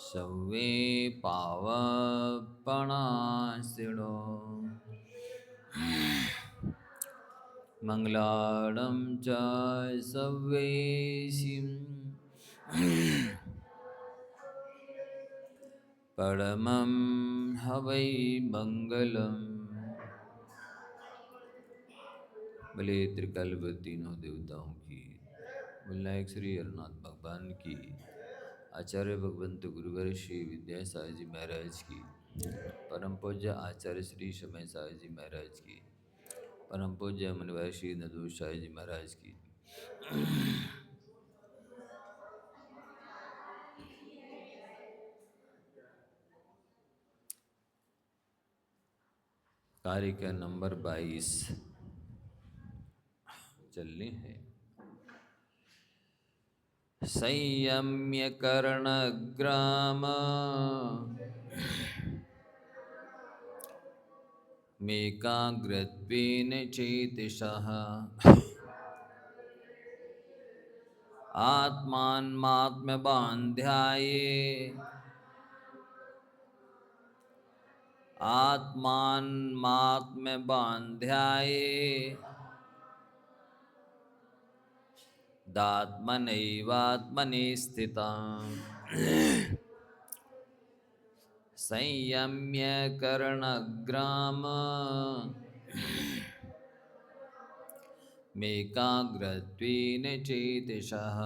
सव्वे पावपणासिनो मङ्गलानं च सव्वेशिं परमं हवै मङ्गलम्। भले त्रिकल्प तीनों देवताओं की, विनायक श्री हरनाथ भगवान की, आचार्य भगवंत गुरुवर श्री विद्या साई जी महाराज की, परम पूज्य आचार्य श्री समय साई जी महाराज की, परम पूज्य मुनिवर श्री नदूर साई जी महाराज की। कार्य का नंबर 22 चलने है। संयम्य कर्णग्राम मेकाग्रत्वेन चेतसः आत्मानमात्मबान्ध्याये आत्मानमात्मबान्ध्याये दात्मनैवात्मनि स्थितम्। संयम्य कर्णग्राम मेकाग्रत्वेन चेतसः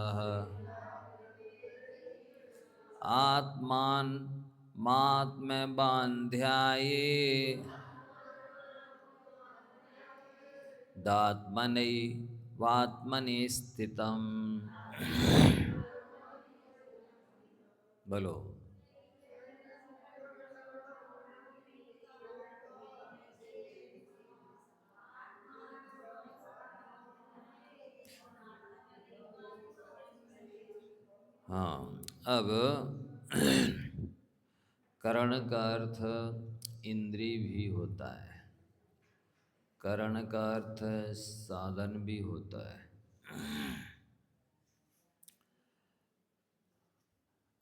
आत्मानमात्मबान्ध्याये दात्मनैवात्मनि स्थितम्। बोलो। हाँ, अब करण का अर्थ इंद्रिय भी होता है, करण का अर्थ साधन भी होता है।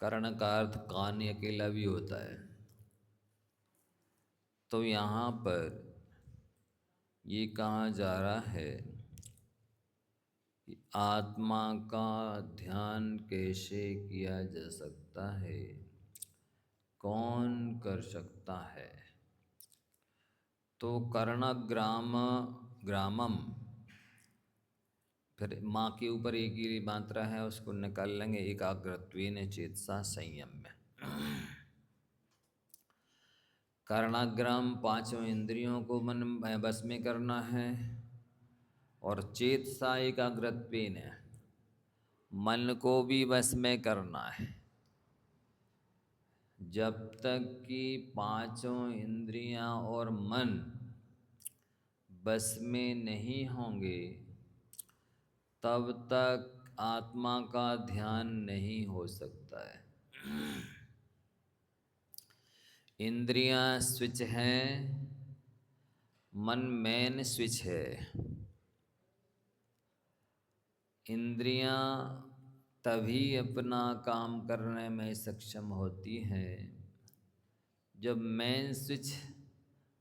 करण का अर्थ कान अकेला भी होता है। तो यहाँ पर ये कहा जा रहा है कि आत्मा का ध्यान कैसे किया जा सकता है, कौन कर सकता है। तो ग्रामम, फिर माँ के ऊपर एक ही मात्रा है, उसको निकाल लेंगे, एकाग्रत्वेन चेतसा संयम्य। कर्णाग्राम पांचों इंद्रियों को मन बस में करना है, और चेतसा एकाग्रत्वेन मन को भी बस में करना है। जब तक कि पांचों इंद्रियां और मन बस में नहीं होंगे तब तक आत्मा का ध्यान नहीं हो सकता है। इंद्रियां स्विच हैं, मन मेन स्विच है। इंद्रियां तभी अपना काम करने में सक्षम होती हैं जब मेन स्विच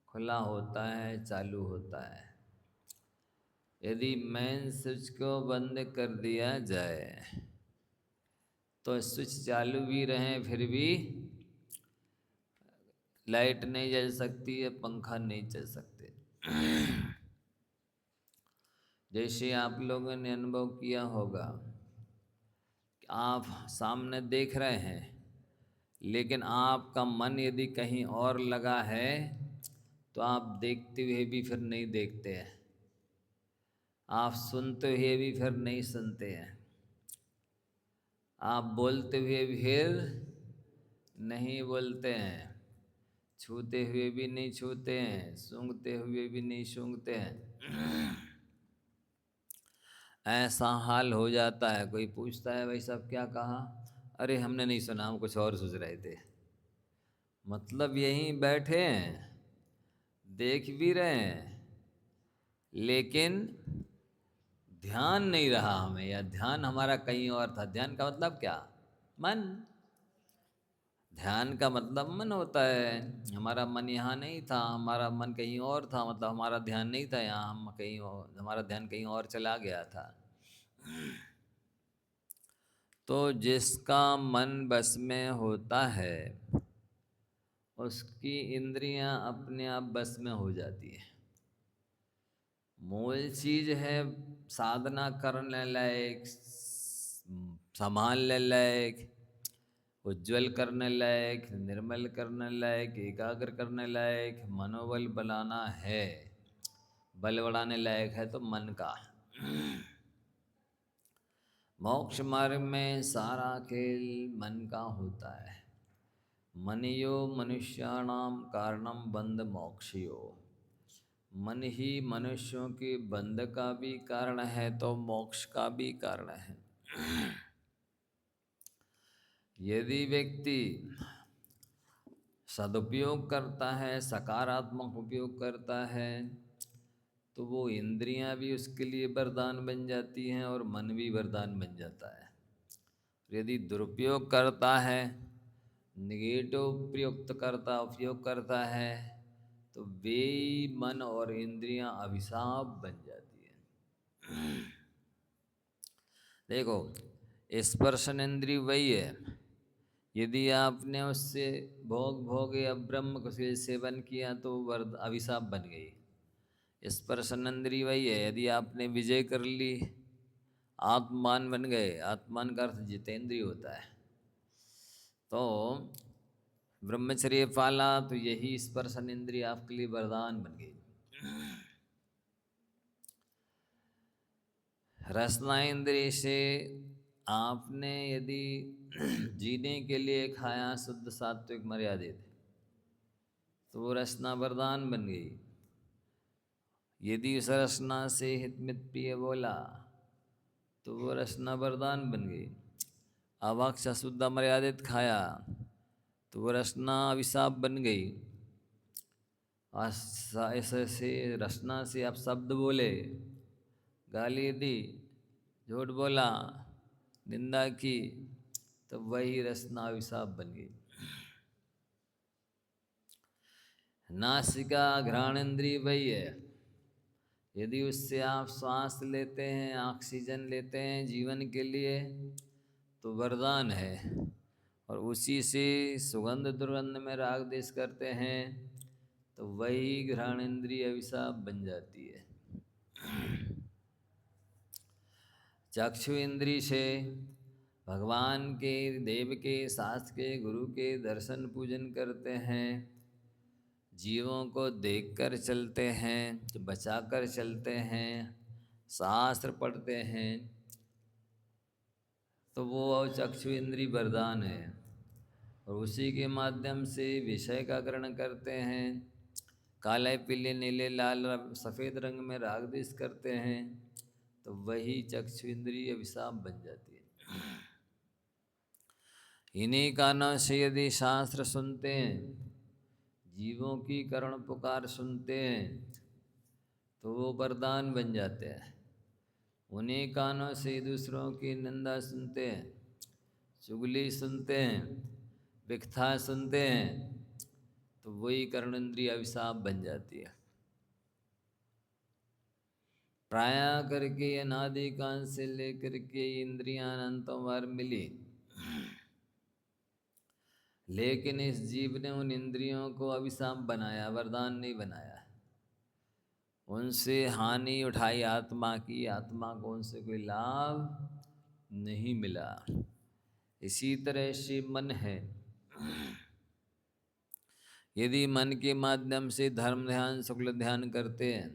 खुला होता है, चालू होता है। यदि मेन स्विच को बंद कर दिया जाए तो स्विच चालू भी रहे फिर भी लाइट नहीं जल सकती है, पंखा नहीं चल सकते। जैसे आप लोगों ने अनुभव किया होगा कि आप सामने देख रहे हैं, लेकिन आपका मन यदि कहीं और लगा है तो आप देखते हुए भी फिर नहीं देखते हैं, आप सुनते हुए भी फिर नहीं सुनते हैं, आप बोलते हुए भी फिर नहीं बोलते हैं, छूते हुए भी नहीं छूते हैं, सूंघते हुए भी नहीं सूंघते हैं। ऐसा हाल हो जाता है। कोई पूछता है भाई साहब क्या कहा, अरे हमने नहीं सुना, हम कुछ और सोच रहे थे। मतलब यहीं बैठे हैं, देख भी रहे हैं, लेकिन ध्यान नहीं रहा हमें, या ध्यान हमारा कहीं और था। ध्यान का मतलब क्या? मन। ध्यान का मतलब मन होता है। हमारा मन यहाँ नहीं था, हमारा मन कहीं और था, मतलब हमारा ध्यान नहीं था यहाँ, हम कहीं और, हमारा ध्यान कहीं और चला गया था। तो जिसका मन बस में होता है उसकी इंद्रियां अपने आप बस में हो जाती है। मूल चीज है साधना करने लायक, संभालने लायक, उज्जवल करने लायक, निर्मल करने लायक, एकाग्र करने लायक, मनोबल बनाना है। बल बढ़ाने लायक है तो मन का। मोक्ष मार्ग में सारा खेल मन का होता है। मनयो मनुष्याणाम कारणम बंध मोक्षयो। मन ही मनुष्यों के बंध का भी कारण है तो मोक्ष का भी कारण है। यदि व्यक्ति सदुपयोग करता है, सकारात्मक उपयोग करता है, तो वो इंद्रियां भी उसके लिए वरदान बन जाती हैं और मन भी वरदान बन जाता है। यदि दुरुपयोग करता है, निगेटिव उपयोग करता है, तो वे मन और इंद्रियां अभिशाप बन जाती हैं। देखो, स्पर्शन इंद्रिय वही है। यदि आपने उससे भोग या ब्रह्म के सेवन किया तो अभिशाप बन गई। स्पर्शन इंद्रिय वही है। यदि आपने विजय कर ली, आत्मान बन गए। आत्मान का अर्थ जितेंद्रिय होता है। तो ब्रह्मचर्य पाला तो यही स्पर्शन इंद्रिय आपके लिए वरदान बन गई। रसना इंद्रिय से आपने यदि जीने के लिए खाया शुद्ध सात्विक मर्यादित, तो वो रसना वरदान बन गई। यदि उस रसना से हितमित प्रिय बोला तो वो रसना वरदान बन गई। अभक्ष शुद्ध मर्यादित खाया तो वो रसना अभिशाप बन गई। ऐसे से रसना से आप शब्द बोले, गाली दी, झूठ बोला, निंदा की, तो वही रसना अभिशाप बन गई। नासिका घ्राण इंद्रिय वही है। यदि उससे आप श्वास लेते हैं, ऑक्सीजन लेते हैं जीवन के लिए, तो वरदान है। और उसी से सुगंध दुर्गंध में राग देश करते हैं, तो वही घ्राण इंद्रिय अभिशाप बन जाती है। चक्षु इंद्रिय से भगवान के, देव के, शास्त्र के, गुरु के दर्शन पूजन करते हैं। जीवों को देखकर चलते हैं, तो बचाकर चलते हैं, शास्त्र पढ़ते हैं, तो वो चक्षु इंद्रिय वरदान है। और उसी के माध्यम से विषय का ग्रहण करते हैं। काले, पीले, नीले, लाल, सफ़ेद रंग में राग द्वेष करते हैं, तो वही चक्षु इंद्रिय अभिशाप बन जाती है। इन्हीं कानों से यदि शास्त्र सुनते हैं, जीवों की करुण पुकार सुनते हैं, तो वो वरदान बन जाते हैं। उन्हीं कानों से दूसरों की निंदा सुनते हैं, चुगली सुनते हैं, विकथा सुनते हैं, तो वही कर्णेंद्रिय अभिशाप बन जाती है। प्राय करके अनादि काल से लेकर के इंद्रियां अनंतों बार मिली, लेकिन इस जीव ने उन इंद्रियों को अभिशाप बनाया, वरदान नहीं बनाया। उनसे हानि उठाई आत्मा की, आत्मा को उनसे कोई लाभ नहीं मिला। इसी तरह से मन है। यदि मन के माध्यम से धर्म ध्यान, शुक्ल ध्यान करते हैं,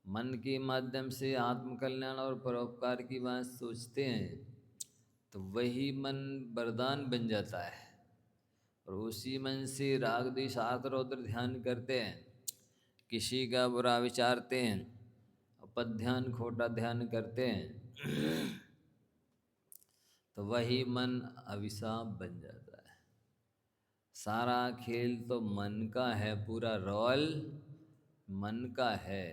मन के माध्यम से आत्मकल्याण और परोपकार की बात सोचते हैं, तो वही मन वरदान बन जाता है। और उसी मन से राग द्वेष आत्रोत्र ध्यान करते हैं, किसी का बुरा विचारते हैं, अपध्यान खोटा ध्यान करते हैं, तो वही मन अभिशाप बन जाता है। सारा खेल तो मन का है, पूरा रोल मन का है।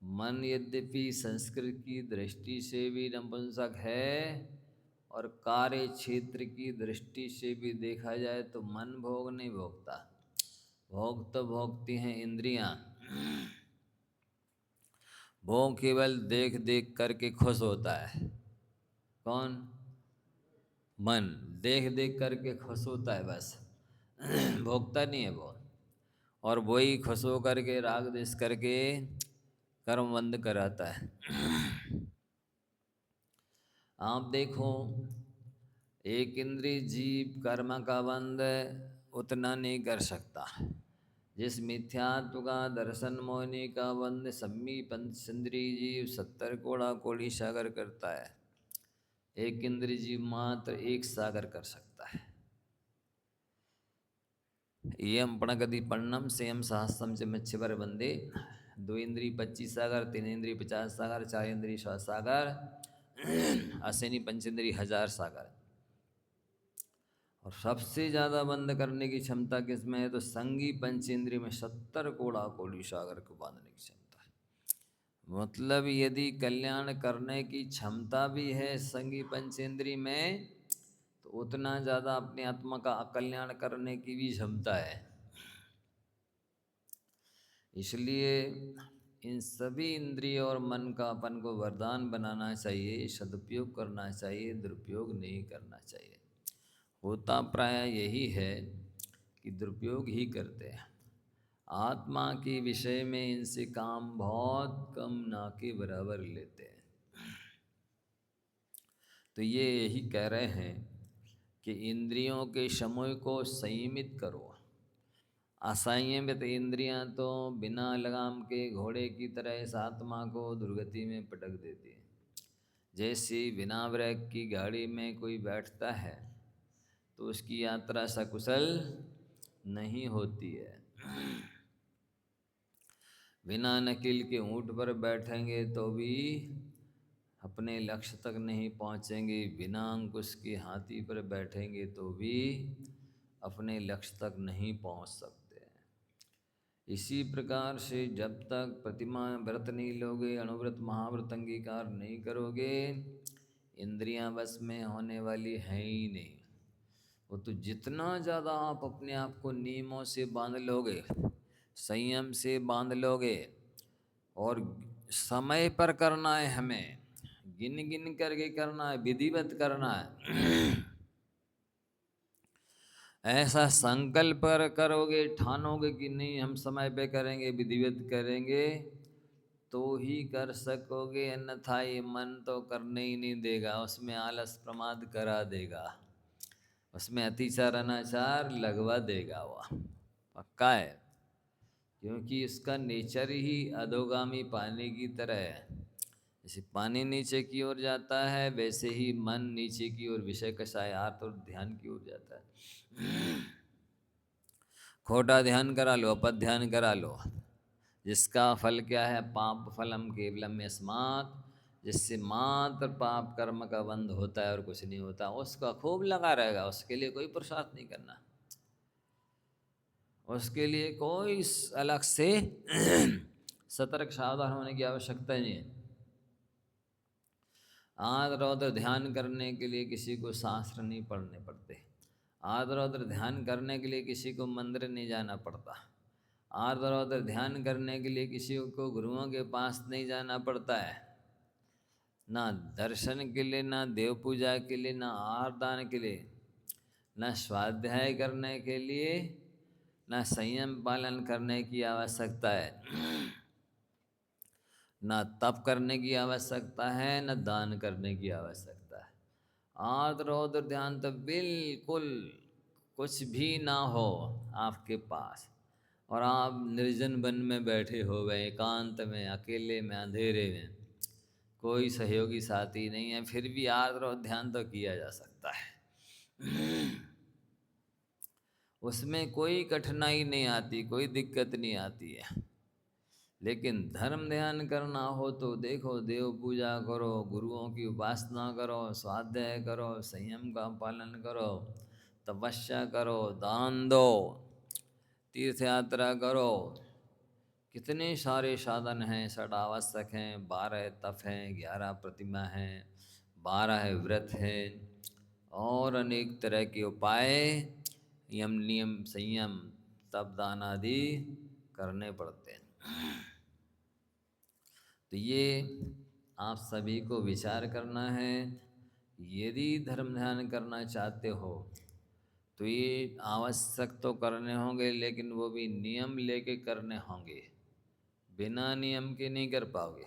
मन यद्यपि संस्कृत की दृष्टि से भी नपुंसक है और कार्य क्षेत्र की दृष्टि से भी देखा जाए तो मन भोग नहीं भोगता, भोग तो भोगती हैं इंद्रियां। भोग केवल देख देख करके खुश होता है। कौन? मन देख देख करके खुश होता है बस, भोगता नहीं है वो। और वही खुश हो करके राग द्वेष करके कर्म बंद कराता है। आप देखो, एक इंद्रिय जीव कर्म का बंद उतना नहीं कर सकता जिस मिथ्यात्व का दर्शन मोहिनी का बंद सम्मी पंच इंद्रिय जीव 70 कोड़ा कोड़ी सागर करता है। एक इंद्रिय जीव मात्र एक सागर कर सकता है। यम पणगति पर्णम सेम सहस्त्रम च मच्छिवर बंदे। 2 इंद्रिय 25 सागर, 3 इंद्रिय 50 सागर, 4 इंद्रिय 100 सागर, अश्विनी पंचेंद्रिय 1000 सागर। और सबसे ज़्यादा बंद करने की क्षमता किसमें है? तो संगी पंचेंद्रिय में 70 कोड़ा कोड़ी सागर को बांधने की क्षमता है। मतलब यदि कल्याण करने की क्षमता भी है संगी पंचेंद्रिय में, तो उतना ज़्यादा अपनी आत्मा का अकल्याण करने की भी क्षमता है। इसलिए इन सभी इंद्रियों और मन का अपन को वरदान बनाना चाहिए, सदुपयोग करना चाहिए, दुरुपयोग नहीं करना चाहिए। होता प्राय यही है कि दुरुपयोग ही करते हैं। आत्मा के विषय में इनसे काम बहुत कम ना के बराबर लेते हैं। तो ये यही कह रहे हैं कि इंद्रियों के समूह को संयमित करो। असंयमित इंद्रियां तो बिना लगाम के घोड़े की तरह इस आत्मा को दुर्गति में पटक देती है। जैसे बिना ब्रेक की गाड़ी में कोई बैठता है तो उसकी यात्रा सकुशल नहीं होती है। बिना नकील के ऊंट पर बैठेंगे तो भी अपने लक्ष्य तक नहीं पहुंचेंगे, बिना अंकुश के हाथी पर बैठेंगे तो भी अपने लक्ष्य तक नहीं पहुंच सकते। इसी प्रकार से जब तक प्रतिमा व्रत नहीं लोगे, अणुव्रत महाव्रत अंगीकार नहीं करोगे, इंद्रियां बस में होने वाली हैं ही नहीं। वो तो जितना ज़्यादा आप अपने आप को नियमों से बांध लोगे, संयम से बांध लोगे, और समय पर करना है, हमें गिन गिन करके करना है, विधिवत करना है। ऐसा संकल्प करोगे, ठानोगे कि नहीं हम समय पे करेंगे, विधिवत करेंगे, तो ही कर सकोगे। अन्यथा ये मन तो करने ही नहीं देगा, उसमें आलस प्रमाद करा देगा, उसमें अतिचार अनाचार लगवा देगा। वह पक्का है, क्योंकि इसका नेचर ही अधोगामी पानी की तरह है। जैसे पानी नीचे की ओर जाता है, वैसे ही मन नीचे की ओर विषय कषायात और ध्यान की ओर जाता है। खोटा ध्यान करा लो, अपद ध्यान करा लो, जिसका फल क्या है? पाप फलम केवलम यस्मात्, जिससे मात्र पाप कर्म का बंध होता है और कुछ नहीं होता। उसका खूब लगा रहेगा, उसके लिए कोई पुरुषार्थ नहीं करना, उसके लिए कोई अलग से सतर्क सावधान होने की आवश्यकता नहीं है। आद रौद्र ध्यान करने के लिए किसी को शास्त्र नहीं पढ़ने पड़ते। आद रौद्र ध्यान करने के लिए किसी को मंदिर नहीं जाना पड़ता। आद रौद्र ध्यान करने के लिए किसी को गुरुओं के पास नहीं जाना पड़ता है। ना दर्शन के लिए, ना देव पूजा के लिए, ना आहार दान के लिए, ना स्वाध्याय करने के लिए, ना संयम पालन करने की आवश्यकता है, ना तप करने की आवश्यकता है, ना दान करने की आवश्यकता है। आद रौद्र ध्यान तो बिल्कुल कुछ भी ना हो आपके पास, और आप निर्जन वन में बैठे हो गए, एकांत में, अकेले में, अंधेरे में, कोई सहयोगी साथी नहीं है, फिर भी आद रौद्र ध्यान तो किया जा सकता है। उसमें कोई कठिनाई नहीं आती, कोई दिक्कत नहीं आती है। लेकिन धर्म ध्यान करना हो तो देखो, देव पूजा करो, गुरुओं की उपासना करो, स्वाध्याय करो, संयम का पालन करो, तपस्या करो, दान दो, तीर्थ यात्रा करो, कितने सारे साधन हैं, षड आवश्यक हैं, 12 तप हैं, 11 प्रतिमा हैं, 12 व्रत हैं और अनेक तरह के उपाय, यम नियम संयम तप दान आदि करने पड़ते हैं। तो ये आप सभी को विचार करना है। यदि धर्म ध्यान करना चाहते हो तो ये आवश्यक तो करने होंगे, लेकिन वो भी नियम लेके करने होंगे। बिना नियम के नहीं कर पाओगे,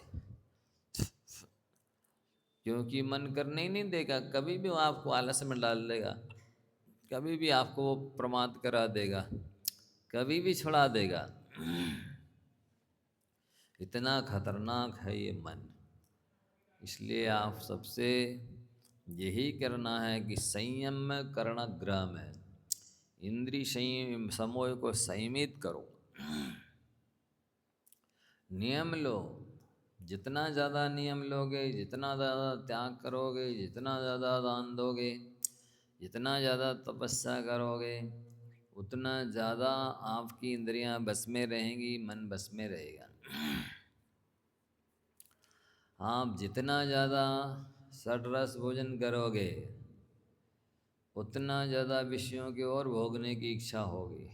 क्योंकि मन करने ही नहीं देगा। कभी भी वो आपको आलस में डाल देगा, कभी भी आपको वो प्रमाद करा देगा, कभी भी छुड़ा देगा। इतना खतरनाक है ये मन। इसलिए आप सबसे यही करना है कि संयम में करना, ग्रह में इंद्रिय संयम समोह को संयमित करो। नियम लो, जितना ज़्यादा नियम लोगे, जितना ज़्यादा त्याग करोगे, जितना ज़्यादा दान दोगे, जितना ज़्यादा तपस्या करोगे, उतना ज़्यादा आपकी इंद्रियां बस में रहेंगी, मन बस में रहेगा। आप जितना ज़्यादा षड्रस भोजन करोगे, उतना ज़्यादा विषयों की ओर भोगने की इच्छा होगी।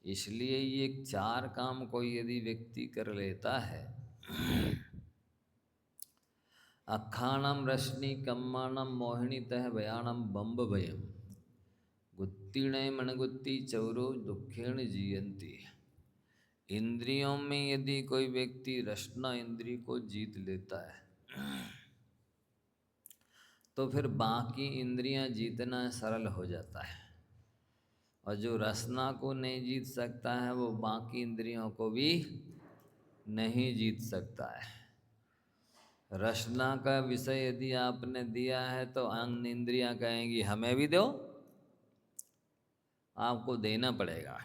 इसलिए ये 4 काम कोई यदि व्यक्ति कर लेता है, अखाणम रश्नि कम्माणम मोहिनीतः भयाणम बम्ब भयम गुत्तीण मणगुत्ती चौरो दुखेण जीयंती। इंद्रियों में यदि कोई व्यक्ति रसना इंद्रिय को जीत लेता है, तो फिर बाकी इंद्रियां जीतना सरल हो जाता है। और जो रसना को नहीं जीत सकता है, वो बाकी इंद्रियों को भी नहीं जीत सकता है। रसना का विषय यदि आपने दिया है तो अंग इंद्रियां कहेंगी हमें भी दो, आपको देना पड़ेगा।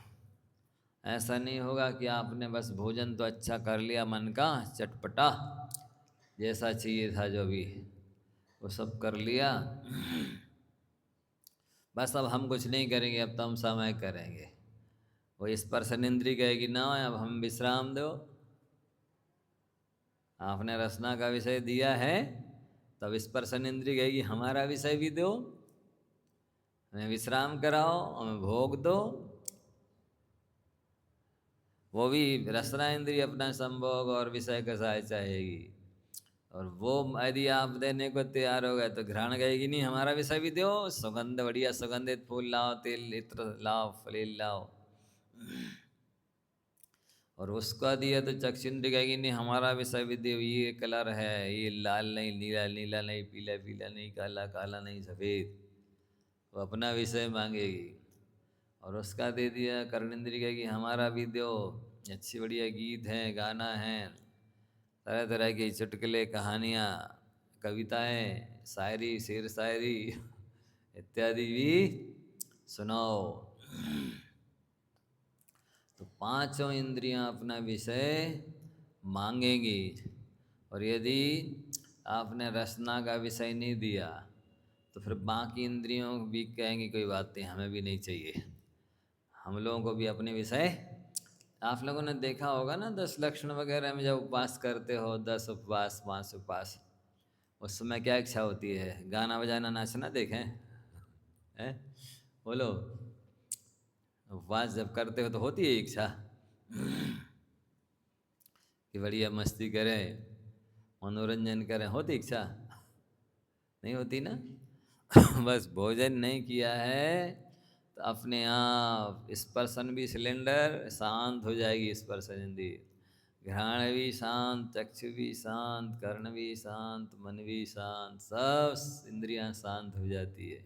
ऐसा नहीं होगा कि आपने बस भोजन तो अच्छा कर लिया, मन का चटपटा जैसा चाहिए था जो भी, वो सब कर लिया, बस अब हम कुछ नहीं करेंगे, अब तो हम समय करेंगे। वो स्पर्शन इंद्रिय कहेगी ना, अब हम विश्राम दो। आपने रसना का विषय दिया है, तब स्पर्शन इंद्रिय कहेगी हमारा विषय भी दो, हमें विश्राम कराओ, हमें भोग दो। वो भी रसना इंद्रिय अपना संभोग और विषय का सहाय चाहेगी। और वो यदि आप देने को तैयार हो गए तो घ्राण कहेगी नहीं हमारा विषय भी दो, सुगंध बढ़िया सुगंधित फूल लाओ, तेल इत्र लाओ, फलील लाओ। और उसका दिया तो चक्षुंद्रिय कहेगी नहीं हमारा विषय भी दो, ये कलर है, ये लाल नहीं, नीला नीला नहीं, पीला पीला नहीं, काला काला नहीं, सफ़ेद। वो अपना विषय मांगेगी। और उसका दे दिया कर्णेंद्रिय कहेगी हमारा भी दो, अच्छी बढ़िया गीत हैं, गाना है, तरह तरह की चुटकुले, कहानियाँ, कविताएं, शायरी, शेर शायरी इत्यादि भी सुनाओ। तो 5 इंद्रियां अपना विषय मांगेंगी। और यदि आपने रसना का विषय नहीं दिया तो फिर बाकी इंद्रियों भी कहेंगी कोई बात नहीं, हमें भी नहीं चाहिए, हम लोगों को भी अपने विषय। आप लोगों ने देखा होगा ना 10 लक्षण वगैरह में जब उपवास करते हो, 10 उपवास 5 उपवास, उस समय क्या इच्छा होती है? गाना बजाना नाचना देखें है? बोलो, उपवास जब करते हो तो होती है इच्छा कि बढ़िया मस्ती करें, मनोरंजन करें, होती इच्छा? नहीं होती ना बस भोजन नहीं किया है तो अपने आप स्पर्शन भी सिलेंडर शांत हो जाएगी, स्पर्शन इंद्रिय, घ्राण भी शांत, चक्षु भी शांत, कर्ण भी शांत, मन भी शांत, सब इंद्रियां शांत हो जाती है।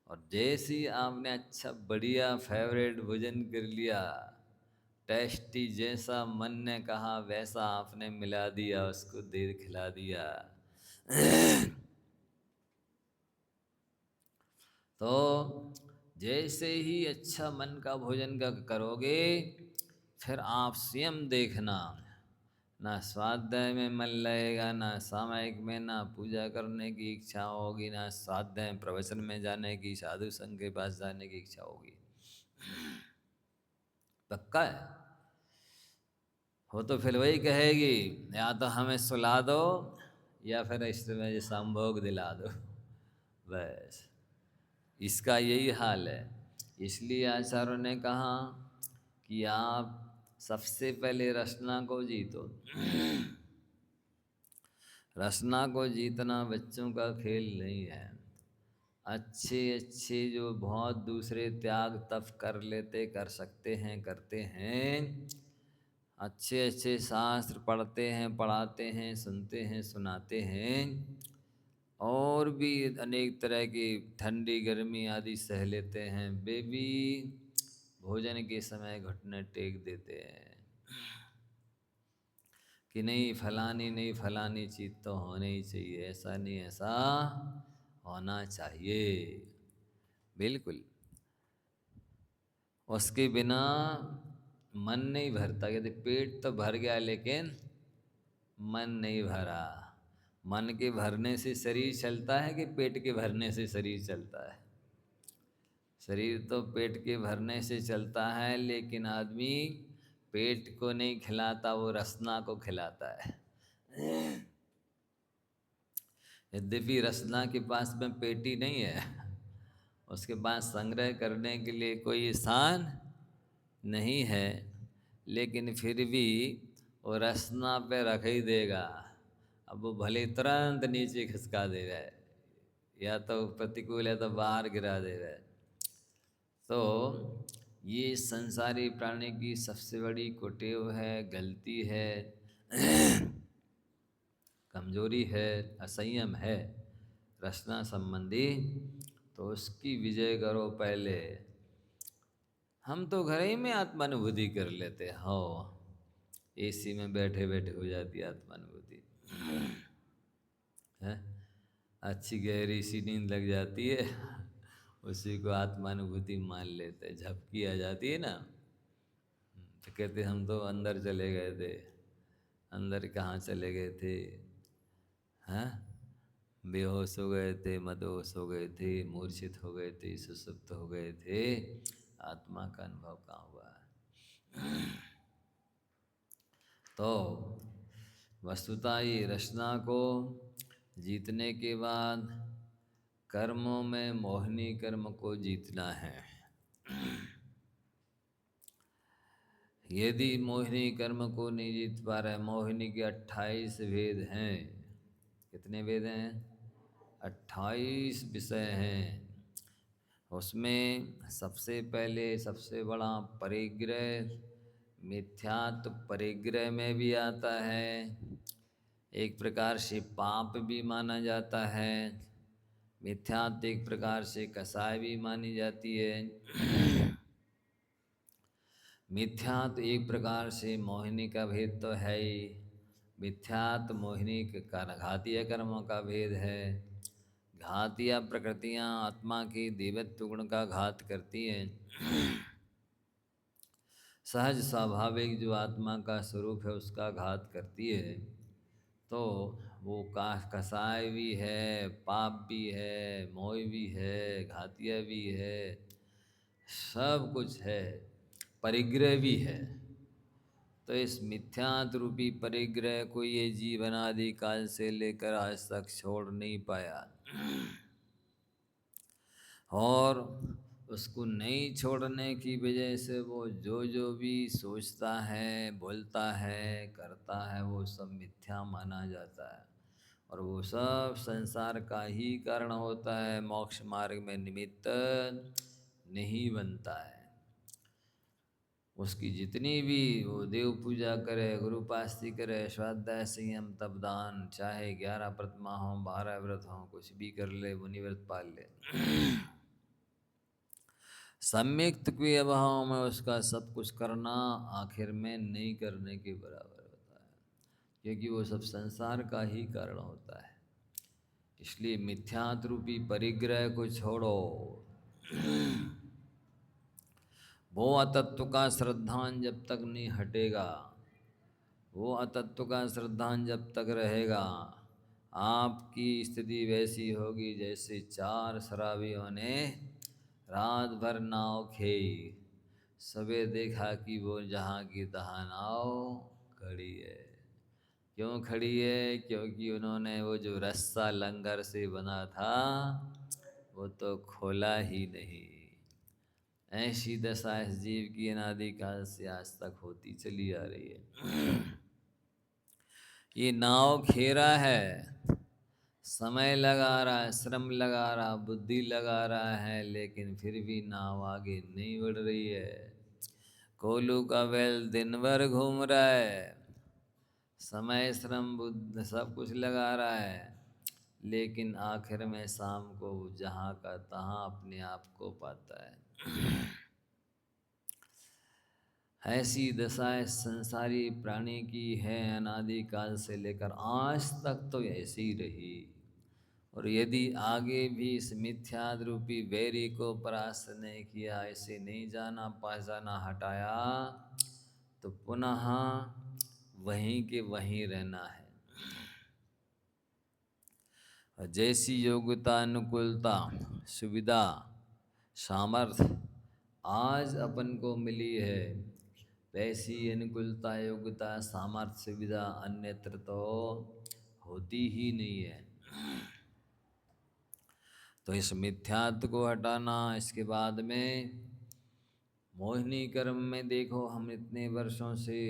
और जैसी आपने अच्छा बढ़िया फेवरेट भोजन कर लिया, टेस्टी, जैसा मन ने कहा वैसा आपने मिला दिया, उसको देर खिला दिया तो जैसे ही अच्छा मन का भोजन का करोगे, फिर आप स्वयं देखना, ना स्वाध्याय में मन लगेगा, ना सामायिक में, ना पूजा करने की इच्छा होगी, ना स्वाध्याय प्रवचन में जाने की, साधु संघ के पास जाने की इच्छा होगी। पक्का है। हो तो फिर वही कहेगी, या तो हमें सुला दो या फिर इस समय संभोग दिला दो। बस इसका यही हाल है। इसलिए आचार्यों ने कहा कि आप सबसे पहले रसना को जीतो। रसना को जीतना बच्चों का खेल नहीं है। अच्छे अच्छे जो बहुत दूसरे त्याग तप कर लेते, कर सकते हैं, करते हैं, अच्छे अच्छे शास्त्र पढ़ते हैं, पढ़ाते हैं, सुनते हैं, सुनाते हैं, और भी अनेक तरह की ठंडी गर्मी आदि सह लेते हैं, वे भी भोजन के समय घुटने टेक देते हैं कि नहीं फलानी चीज़ तो होनी ही चाहिए, ऐसा नहीं ऐसा होना चाहिए। बिल्कुल उसके बिना मन नहीं भरता। कहते पेट तो भर गया लेकिन मन नहीं भरा। मन के भरने से शरीर चलता है कि पेट के भरने से शरीर चलता है? शरीर तो पेट के भरने से चलता है, लेकिन आदमी पेट को नहीं खिलाता, वो रसना को खिलाता है। यद्यपि रसना के पास में पेटी नहीं है, उसके पास संग्रह करने के लिए कोई स्थान नहीं है, लेकिन फिर भी वो रसना पे रख ही देगा। अब वो भले तुरंत नीचे खिसका दे रहा है, या तो प्रतिकूल है तो बाहर गिरा दे रहा है। तो ये संसारी प्राणी की सबसे बड़ी कुटेव है, गलती है, कमजोरी है, असंयम है रचना संबंधी। तो उसकी विजय करो पहले। हम तो घर ही में आत्मानुभूति कर लेते हो, एसी में बैठे बैठे हो जाती है आत्मानुभूति है। अच्छी गहरी सी नींद लग जाती है, उसी को आत्मानुभूति मान लेते। झपकी आ जाती है ना, तो कहते हम तो अंदर चले गए थे। अंदर कहाँ चले गए थे? हैं? बेहोश हो गए थे, मदहोश हो गए थे, मूर्छित हो गए थे, सुसुप्त हो गए थे। आत्मा का अनुभव कहाँ हुआ? तो वस्तुतः ये रचना को जीतने के बाद कर्मों में मोहिनी कर्म को जीतना है। यदि मोहिनी कर्म को नहीं जीत पा रहे, मोहिनी के 28 भेद हैं। कितने भेद हैं? 28 विषय हैं। उसमें सबसे पहले सबसे बड़ा परिग्रह, मिथ्यात्व परिग्रह में भी आता है, एक प्रकार से पाप भी माना जाता है। मिथ्यात्व एक प्रकार से कसाय भी मानी जाती है। मिथ्यात्व एक प्रकार से मोहिनी का भेद तो है ही। मिथ्यात्व मोहिनी का घातीय कर्मों का भेद है। घातीय प्रकृतियाँ आत्मा की देवत्व गुण का घात करती हैं। सहज स्वाभाविक जो आत्मा का स्वरूप है उसका घात करती है। तो वो कसाय भी है, पाप भी है, मोह भी है, घातीय भी है, सब कुछ है, परिग्रह भी है। तो इस मिथ्यात्व रूपी परिग्रह को ये जीवन आदि काल से लेकर आज तक छोड़ नहीं पाया, और उसको नहीं छोड़ने की वजह से वो जो जो भी सोचता है, बोलता है, करता है, वो सब मिथ्या माना जाता है, और वो सब संसार का ही कारण होता है, मोक्ष मार्ग में निमित्त नहीं बनता है। उसकी जितनी भी वो देव पूजा करे, गुरुपास्ती करे, स्वाध्याय संयम तपदान, चाहे 11 प्रतिमा हो, 12 व्रत हो, कुछ भी कर ले, मुनिव्रत पाल ले, सम्यक्त के अभाव में उसका सब कुछ करना आखिर में नहीं करने के बराबर होता है, क्योंकि वो सब संसार का ही कारण होता है। इसलिए मिथ्यात्व रूपी परिग्रह को छोड़ो। वो अतत्व का श्रद्धान जब तक नहीं हटेगा, वो अतत्व का श्रद्धान जब तक रहेगा, आपकी स्थिति वैसी होगी जैसे 4 शराबियों ने रात भर नाव खेई, सबे देखा कि वो जहाँ की तहाँ नाव खड़ी है। क्यों खड़ी है? क्योंकि उन्होंने वो जो रस्सा लंगर से बना था वो तो खोला ही नहीं। ऐसी दशा इस जीव की अनादिकाल से आज तक होती चली आ रही है। ये नाव खेरा है, समय लगा रहा है, श्रम लगा रहा, बुद्धि लगा रहा है, लेकिन फिर भी नाव आगे नहीं बढ़ रही है। कोलू का बैल दिन भर घूम रहा है, समय श्रम बुद्धि सब कुछ लगा रहा है, लेकिन आखिर में शाम को जहाँ का तहाँ अपने आप को पाता है। ऐसी दशा इस संसारी प्राणी की है, अनादिकाल से लेकर आज तक तो ऐसी ही रही। और यदि आगे भी इस मिथ्याद रूपी बैरी को परास्त नहीं किया, इसे नहीं जाना पहचाना हटाया, तो पुनः वहीं के वहीं रहना है। जैसी योग्यता, अनुकूलता, सुविधा, सामर्थ्य आज अपन को मिली है, वैसी अनुकूलता, योग्यता, सामर्थ्य, सुविधा अन्यत्र तो होती ही नहीं है। तो इस मिथ्यात्व को हटाना, इसके बाद में मोहिनी कर्म में देखो, हम इतने वर्षों से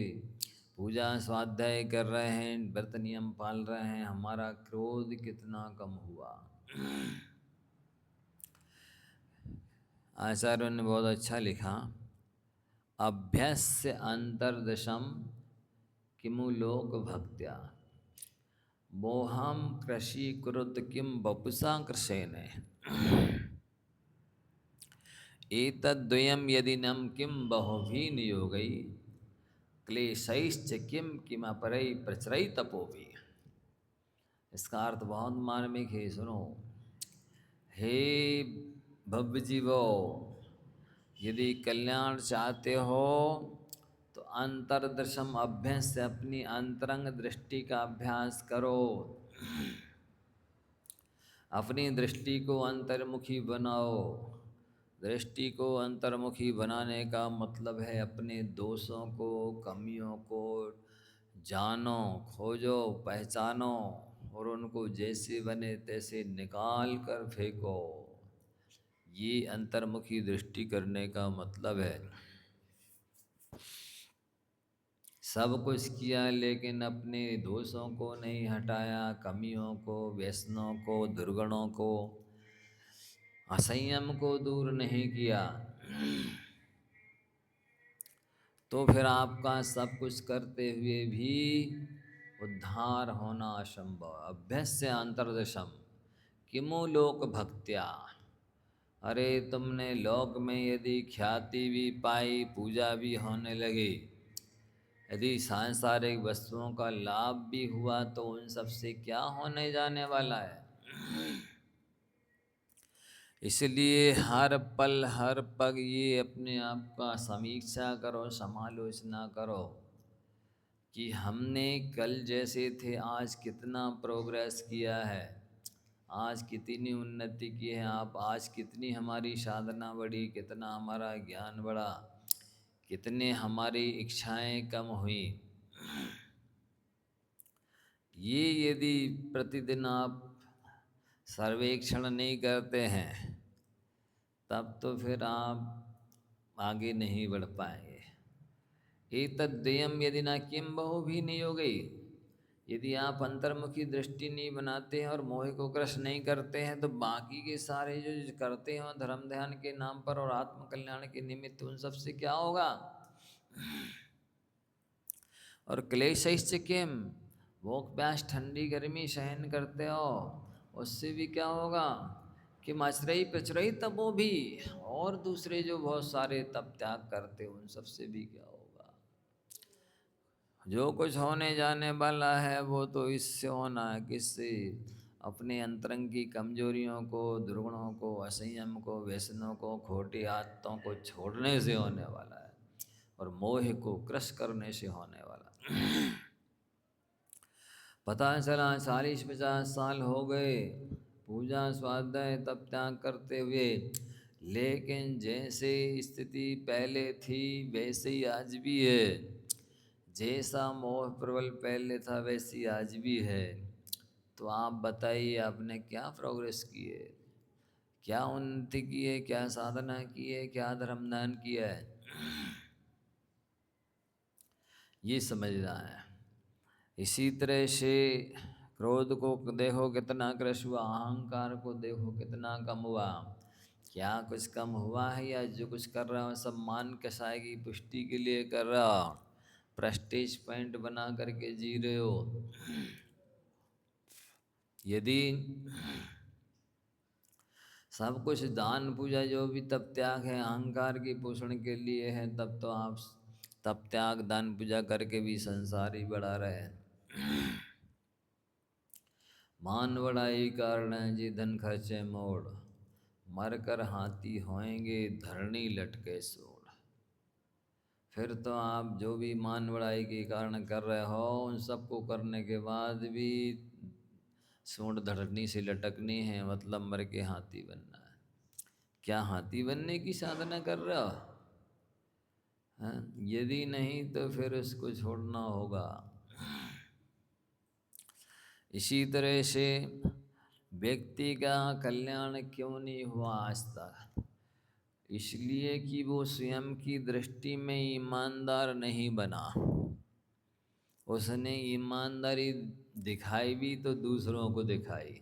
पूजा स्वाध्याय कर रहे हैं, व्रत नियम पाल रहे हैं, हमारा क्रोध कितना कम हुआ। आचार्यों ने बहुत अच्छा लिखा, अभ्यस्य अंतर्दशम किमु लोक भक्त्या मोहम कृषि कुरुत किम बपुसा कृषेण एतद्वयम् यदि नम किम बहुभी नियोगै क्लेशैश्च किम किमपरै प्रचरै तपोभी। इसका अर्थ बहुत मार्मिक है, सुनो। हे भव्य जीवो, यदि कल्याण चाहते हो तो अंतर्दशम अभ्यास से अपनी अंतरंग दृष्टि का अभ्यास करो। अपनी दृष्टि को अंतर्मुखी बनाओ। दृष्टि को अंतर्मुखी बनाने का मतलब है अपने दोषों को, कमियों को जानो, खोजो, पहचानो और उनको जैसे बने तैसे निकाल कर फेंको। ये अंतर्मुखी दृष्टि करने का मतलब है। सब कुछ किया लेकिन अपने दोषों को नहीं हटाया, कमियों को, व्यसनों को, दुर्गुणों को, असंयम को दूर नहीं किया, तो फिर आपका सब कुछ करते हुए भी उद्धार होना असंभव। अभ्यस्य अंतर्दशम किमु लोक भक्त्या। अरे तुमने लोक में यदि ख्याति भी पाई, पूजा भी होने लगी, यदि सांसारिक वस्तुओं का लाभ भी हुआ, तो उन सब से क्या होने जाने वाला है। इसलिए हर पल हर पग ये अपने आप का समीक्षा करो, समालोचना करो कि हमने कल जैसे थे आज कितना प्रोग्रेस किया है, आज कितनी उन्नति की है, आप आज कितनी हमारी साधना बढ़ी, कितना हमारा ज्ञान बढ़ा, कितने हमारी इच्छाएं कम हुई। ये यदि प्रतिदिन आप सर्वेक्षण नहीं करते हैं तब तो फिर आप आगे नहीं बढ़ पाएंगे। एतद्देयम यदि ना किम बहु भी नहीं हो गई। यदि आप अंतर्मुखी दृष्टि नहीं बनाते हैं और मोह को कृष्ण नहीं करते हैं, तो बाकी के सारे जो करते हैं धर्म ध्यान के नाम पर और आत्म कल्याण के निमित्त, उन सब से क्या होगा। और क्लेशैश्च किम, भूख प्यास ठंडी गर्मी सहन करते हो, उससे भी क्या होगा कि मचरई पिचरई तपो भी, और दूसरे जो बहुत सारे तप त्याग करते उन सब से भी क्या होगा। जो कुछ होने जाने वाला है वो तो इससे होना है, किससे, अपने अंतरंग की कमजोरियों को, दुर्गुणों को, असंयम को, व्यसनों को, खोटी आदतों को छोड़ने से होने वाला है और मोह को क्रश करने से होने वाला। पता चला 40-50 साल हो गए पूजा स्वाध्याय तप त्याग करते हुए, लेकिन जैसे स्थिति पहले थी वैसे ही आज भी है। जैसा मोह प्रबल पहले था वैसी आज भी है। तो आप बताइए आपने क्या प्रोग्रेस की है, क्या उन्नति की है, क्या साधना की है, क्या धर्मदान किया है, ये समझना है। इसी तरह से क्रोध को देखो कितना कृश हुआ, अहंकार को देखो कितना कम हुआ। क्या कुछ कम हुआ है, या जो कुछ कर रहा हो सब मान कसाई की पुष्टि के लिए कर रहा हो, प्रेस्टीज पॉइंट बना करके जी रहे हो। यदि सब कुछ दान पूजा जो भी तप त्याग है अहंकार की पोषण के लिए है, तब तो आप तप त्याग दान पूजा करके भी संसार ही बढ़ा रहे हैं। मान बढ़ाई कारण है जी धन खर्चे मोड़, मर कर हाथी होएंगे धरणी लटके सोड़। फिर तो आप जो भी मान बढ़ाई के कारण कर रहे हो, उन सबको करने के बाद भी सूंड धरनी से लटकनी है, मतलब मर के हाथी बनना है। क्या हाथी बनने की साधना कर रहे हो? हाँ? यदि नहीं तो फिर उसको छोड़ना होगा। इसी तरह से व्यक्ति का कल्याण क्यों नहीं हुआ आज तक? इसलिए कि वो स्वयं की दृष्टि में ईमानदार नहीं बना। उसने ईमानदारी दिखाई भी तो दूसरों को दिखाई,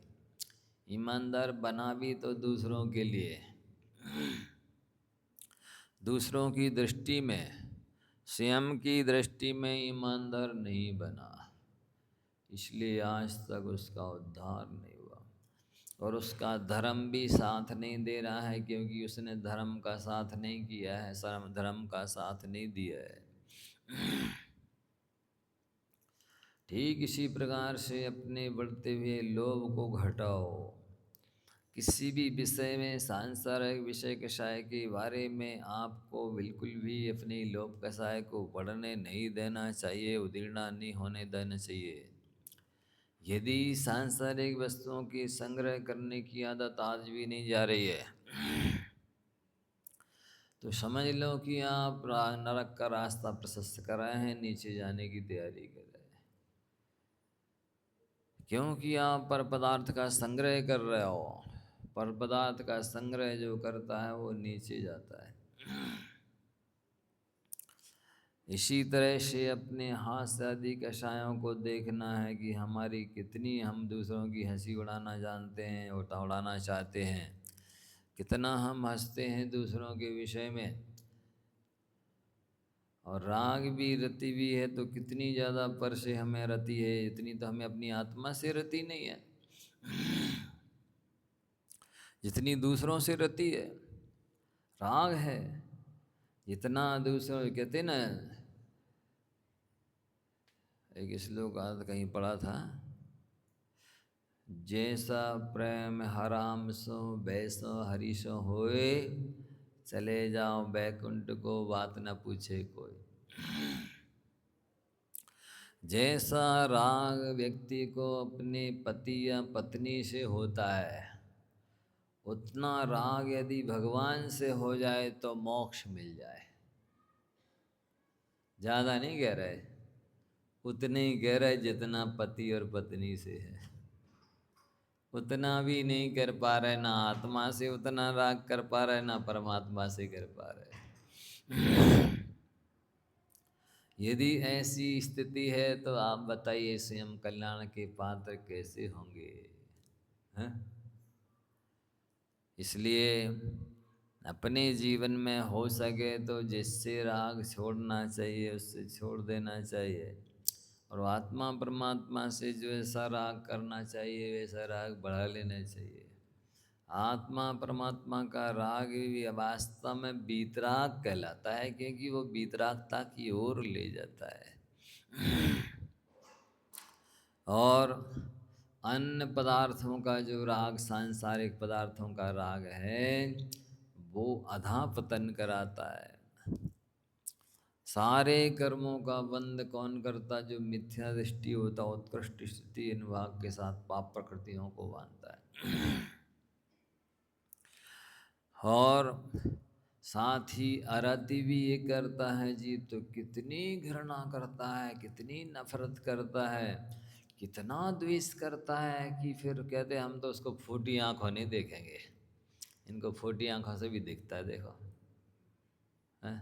ईमानदार बना भी तो दूसरों के लिए, दूसरों की दृष्टि में, स्वयं की दृष्टि में ईमानदार नहीं बना। इसलिए आज तक उसका उद्धार नहीं हुआ। और उसका धर्म भी साथ नहीं दे रहा है, क्योंकि उसने धर्म का साथ नहीं किया है, धर्म का साथ नहीं दिया है। ठीक इसी प्रकार से अपने बढ़ते हुए लोभ को घटाओ। किसी भी विषय में, सांसारिक विषय कषाय के बारे में आपको बिल्कुल भी अपनी लोभ कषाय को बढ़ने नहीं देना चाहिए, उदीर्णा नहीं होने देना चाहिए। यदि सांसारिक वस्तुओं की संग्रह करने की आदत आज भी नहीं जा रही है, तो समझ लो कि आप नरक का रास्ता प्रशस्त कर रहे हैं, नीचे जाने की तैयारी कर रहे हैं। क्योंकि आप पर पदार्थ का संग्रह कर रहे हो। पर पदार्थ का संग्रह जो करता है वो नीचे जाता है। इसी तरह से अपने हास्य आदि कषायों को देखना है कि हमारी कितनी हम दूसरों की हंसी उड़ाना जानते हैं, उड़ाना चाहते हैं, कितना हम हंसते हैं दूसरों के विषय में। और राग भी रति भी है तो कितनी ज़्यादा पर से हमें रति है, इतनी तो हमें अपनी आत्मा से रति नहीं है जितनी दूसरों से रति है। राग है जितना दूसरों, कहते ना, एक श्लोक आज कहीं पढ़ा था, जैसा प्रेम हराम सो बैसो हरीशो होए, चले जाओ बैकुंठ को बात न पूछे कोई। जैसा राग व्यक्ति को अपने पति या पत्नी से होता है, उतना राग यदि भगवान से हो जाए तो मोक्ष मिल जाए। ज़्यादा नहीं कह रहे, उतने ही कह रहे जितना पति और पत्नी से है। उतना भी नहीं कर पा रहे, ना आत्मा से उतना राग कर पा रहे, ना परमात्मा से कर पा रहे। यदि ऐसी स्थिति है तो आप बताइए स्वयं कल्याण के पात्र कैसे होंगे? हैं? इसलिए अपने जीवन में हो सके तो जिससे राग छोड़ना चाहिए उससे छोड़ देना चाहिए, और आत्मा परमात्मा से जो ऐसा राग करना चाहिए वैसा राग बढ़ा लेना चाहिए। आत्मा परमात्मा का राग भी वास्तव में वीतराग कहलाता है, क्योंकि वो वीतरागता की ओर ले जाता है। और अन्य पदार्थों का जो राग, सांसारिक पदार्थों का राग है, वो अधःपतन कराता है। सारे कर्मों का बंध कौन करता? जो मिथ्या दृष्टि होता, उत्कृष्ट स्थिति अनुभाग के साथ पाप प्रकृतियों को बांधता है। और साथ ही आरती भी ये करता है जी, तो कितनी घृणा करता है, कितनी नफरत करता है, कितना द्वेष करता है कि फिर कहते हैं हम तो उसको फूटी आंखों नहीं देखेंगे। इनको फूटी आंखों से भी दिखता है, देखो है?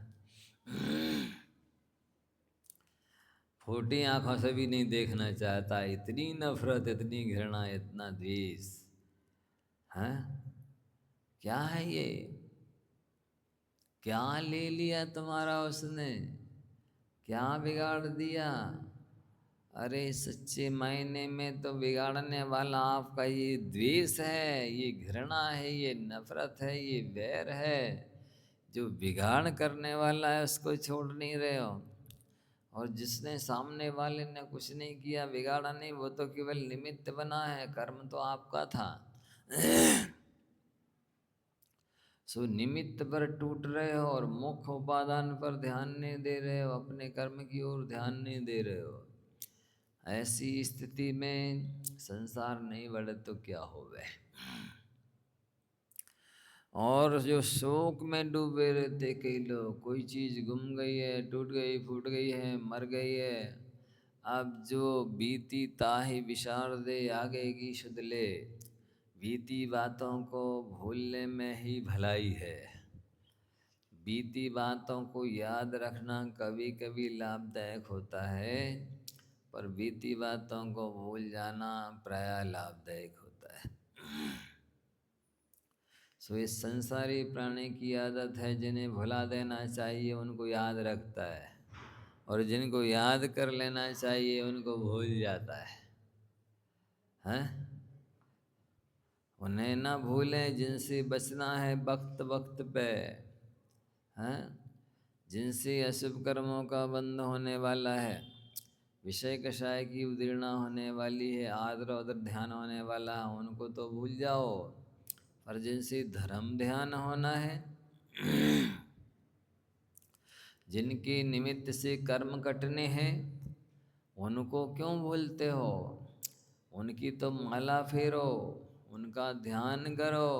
फूटी आंखों से भी नहीं देखना चाहता, इतनी नफरत, इतनी घृणा, इतना द्वेष है। क्या है ये? क्या ले लिया तुम्हारा उसने? क्या बिगाड़ दिया? अरे सच्चे मायने में तो बिगाड़ने वाला आपका ये द्वेष है, ये घृणा है, ये नफरत है, ये वैर है। जो बिगाड़ करने वाला है उसको छोड़ नहीं रहे हो। और जिसने सामने वाले ने कुछ नहीं किया, बिगाड़ा नहीं, वो तो केवल निमित्त बना है, कर्म तो आपका था। सो निमित्त पर टूट रहे हो और मुख्य उपादान पर ध्यान नहीं दे रहे हो, अपने कर्म की ओर ध्यान नहीं दे रहे हो। ऐसी स्थिति में संसार नहीं बढ़े तो क्या होवे। और जो शोक में डूबे रहते कई लोग, कोई चीज़ गुम गई है, टूट गई, फूट गई है, मर गई है, अब जो बीती ताहि विसार दे, आगे की शुद्ध ले। बीती बातों को भूलने में ही भलाई है। बीती बातों को याद रखना कभी कभी लाभदायक होता है, पर बीती बातों को भूल जाना प्रायः लाभदायक होता है। सो इस संसारी प्राणी की आदत है, जिन्हें भुला देना चाहिए उनको याद रखता है, और जिनको याद कर लेना चाहिए उनको भूल जाता है। हैं? उन्हें ना भूलें जिनसे बचना है वक्त वक्त पे, हैं? जिनसे अशुभ कर्मों का बंध होने वाला है, विषय कषाय की उदीर्णा होने वाली है, आदर उधर ध्यान होने वाला है, उनको तो भूल जाओ। पर जिनसे धर्म ध्यान होना है, जिनके निमित्त से कर्म कटने हैं, उनको क्यों भूलते हो? उनकी तो माला फेरो, उनका ध्यान करो,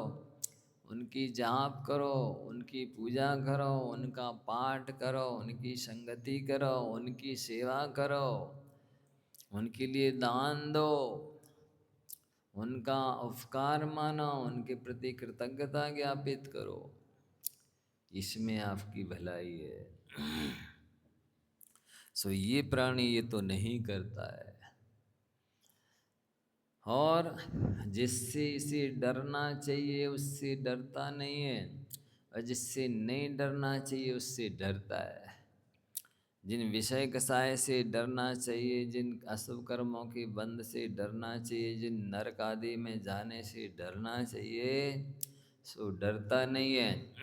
उनकी जाप करो, उनकी पूजा करो, उनका पाठ करो, उनकी संगति करो, उनकी सेवा करो, उनके लिए दान दो, उनका उपकार मानो, उनके प्रति कृतज्ञता ज्ञापित करो। इसमें आपकी भलाई है। सो ये प्राणी ये तो नहीं करता है। और जिससे इसे डरना चाहिए उससे डरता नहीं है, और जिससे नहीं डरना चाहिए उससे डरता है। जिन विषय कसाय से डरना चाहिए, जिन अशुभ कर्मों के बंध से डरना चाहिए, जिन नरक आदि में जाने से डरना चाहिए, सो डरता नहीं है।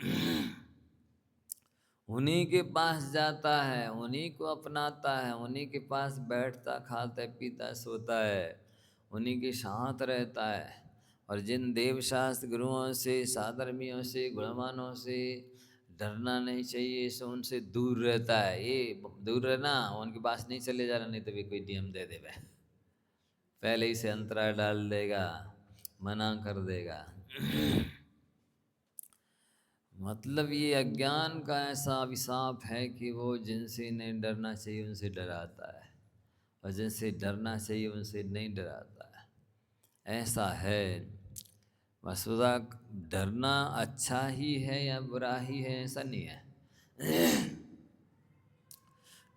उन्हीं के पास जाता है, उन्हीं को अपनाता है, उन्हीं के पास बैठता, खाता, पीता, सोता है, उन्हीं के साथ रहता है। और जिन देवशास्त्र गुरुओं से, साधर्मियों से, गुणवानों से डरना नहीं चाहिए, सो उनसे दूर रहता है। ये दूर रहना, उनके पास नहीं चले जाना, नहीं तो भी कोई नियम दे देवे, पहले ही से अंतराय डाल देगा, मना कर देगा। मतलब ये अज्ञान का ऐसा अभिशाप है कि वो जिनसे नहीं डरना चाहिए उनसे डराता है, और जिनसे डरना चाहिए उनसे नहीं डराता है। ऐसा है। वसुधा डरना अच्छा ही है या बुरा ही है, ऐसा नहीं है।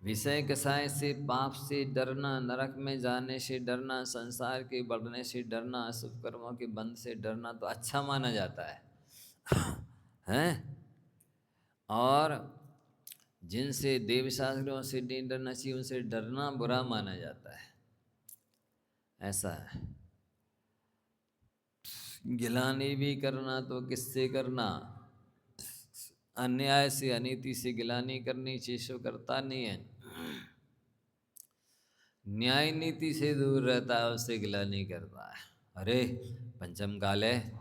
विषय कसाय से, पाप से डरना, नरक में जाने से डरना, संसार के बढ़ने से डरना, अशुभ कर्मों के बंध से डरना तो अच्छा माना जाता है। हैं? और जिनसे देवशास्त्रों से नहीं डरना चाहिए उनसे डरना बुरा माना जाता है। ऐसा है। गिलानी भी करना तो किससे करना? अन्याय से, अनीति से गिलानी करनी चाहिए, सो करता नहीं है। न्याय नीति से दूर रहता है, उससे गिलानी करता है। अरे पंचम काल है,